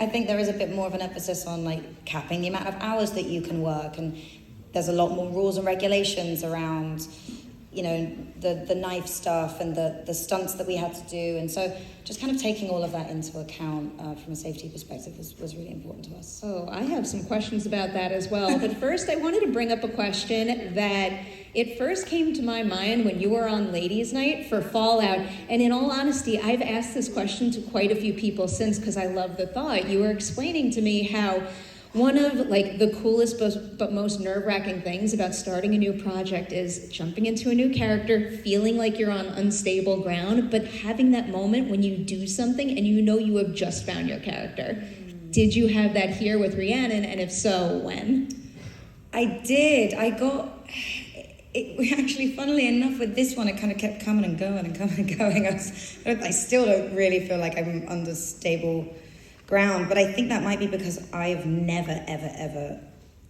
I think there is a bit more of an emphasis on like capping the amount of hours that you can work, and there's a lot more rules and regulations around, you know, the knife stuff and the stunts that we had to do. And so just kind of taking all of that into account from a safety perspective was really important to us. Oh, I have some questions about that as well. But first, I wanted to bring up a question that it first came to my mind when you were on Ladies' Night for Fallout. And in all honesty, I've asked this question to quite a few people since, because I love the thought. You were explaining to me how one of like the coolest but most nerve-wracking things about starting a new project is jumping into a new character, feeling like you're on unstable ground, but having that moment when you do something and you know you have just found your character. Did you have that here with Rhiannon, and if so, when? I did. Actually, funnily enough, with this one, it kind of kept coming and going and coming and going. I still don't really feel like I'm under stable ground, but I think that might be because I've never, ever, ever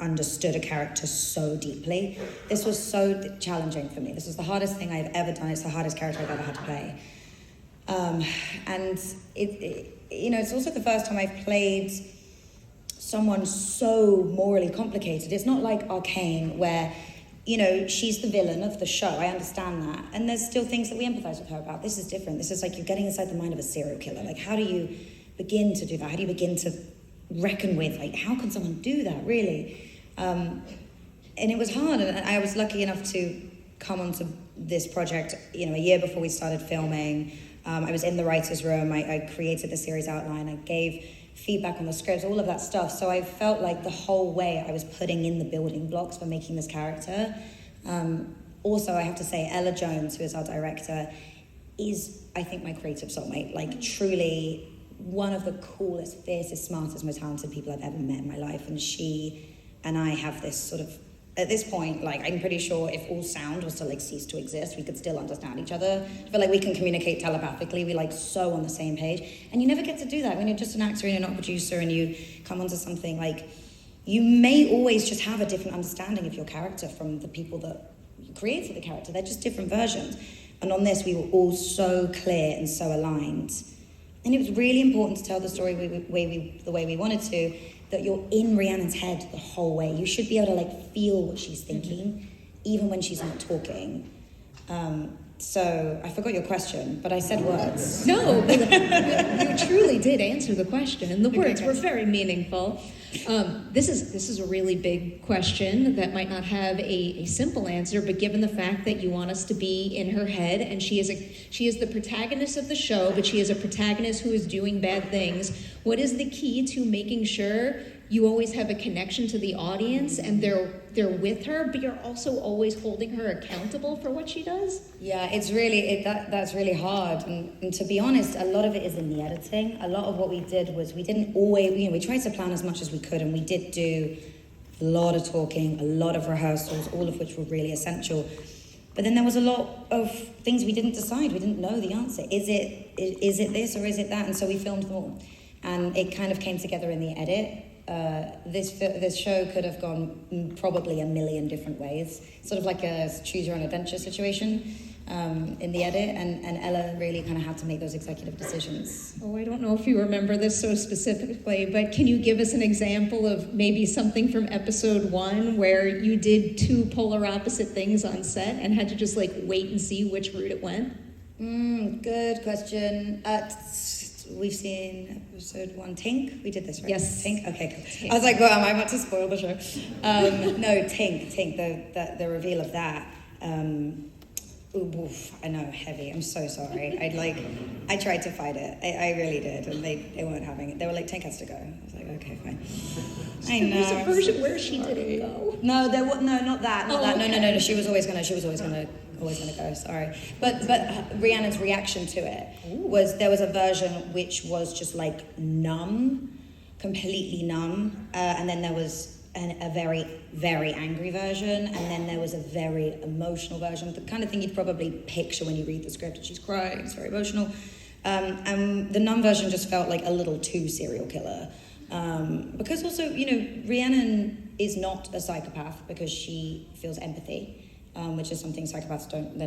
understood a character so deeply. This was so challenging for me. This was the hardest thing I've ever done. It's the hardest character I've ever had to play. And it's also the first time I've played someone so morally complicated. It's not like Arcane, where, you know, she's the villain of the show. I understand that. And there's still things that we empathize with her about. This is different. This is like you're getting inside the mind of a serial killer. Like, how do you begin to do that? How do you begin to reckon with, like, how can someone do that, really? And it was hard, and I was lucky enough to come onto this project, you know, a year before we started filming. I was in the writer's room, I created the series outline, I gave feedback on the scripts, all of that stuff. So I felt like the whole way I was putting in the building blocks for making this character. Also, I have to say, Ella Jones, who is our director, is, I think, my creative soulmate. Like, truly one of the coolest, fiercest, smartest, most talented people I've ever met in my life. And she and I have this sort of, at this point, like, I'm pretty sure if all sound was to like cease to exist, we could still understand each other. I feel like we can communicate telepathically. We're like so on the same page. And you never get to do that when you're just an actor and you're not a producer, and you come onto something. Like, you may always just have a different understanding of your character from the people that created the character. They're just different versions. And on this, we were all so clear and so aligned. And it was really important to tell the story the way we wanted to, that you're in Rhiannon's head the whole way. You should be able to like feel what she's thinking, even when she's not talking. So I forgot your question, but I said words. No, you truly did answer the question, and the words were very meaningful. This is a really big question that might not have a simple answer, but given the fact that you want us to be in her head, and she is the protagonist of the show, but she is a protagonist who is doing bad things, what is the key to making sure you always have a connection to the audience and they're with her, but you're also always holding her accountable for what she does? Yeah, it's really, that's really hard. And to be honest, a lot of it is in the editing. A lot of what we did was we didn't always, we tried to plan as much as we could, and we did do a lot of talking, a lot of rehearsals, all of which were really essential. But then there was a lot of things we didn't decide. We didn't know the answer. Is it this or is it that? And so we filmed them all. And it kind of came together in the edit. This show could have gone probably a million different ways, sort of like a choose your own adventure situation in the edit, and Ella really kind of had to make those executive decisions. Oh, I don't know if you remember this so specifically, but can you give us an example of maybe something from episode 1 where you did two polar opposite things on set and had to just like wait and see which route it went? Good question. We've seen episode 1, Tink. We did this, right? Yes. Tink? Okay, cool. Tink. I was like, well, am I about to spoil the show? No, Tink, the reveal of that. Oof, I know, heavy. I'm so sorry. I tried to fight it. I really did, and they weren't having it. They were like, Tink has to go. I was like, okay, fine. I know. There was a version where she didn't go. No, not that. Okay. No. She was always gonna go. Sorry, but Rhiannon's reaction to it was, there was a version which was just like numb, completely numb, and then there was a very, very angry version, and then there was a very emotional version, the kind of thing you'd probably picture when you read the script. She's crying, it's very emotional, and the numb version just felt like a little too serial killer, because also, Rhiannon is not a psychopath because she feels empathy, which is something psychopaths don't.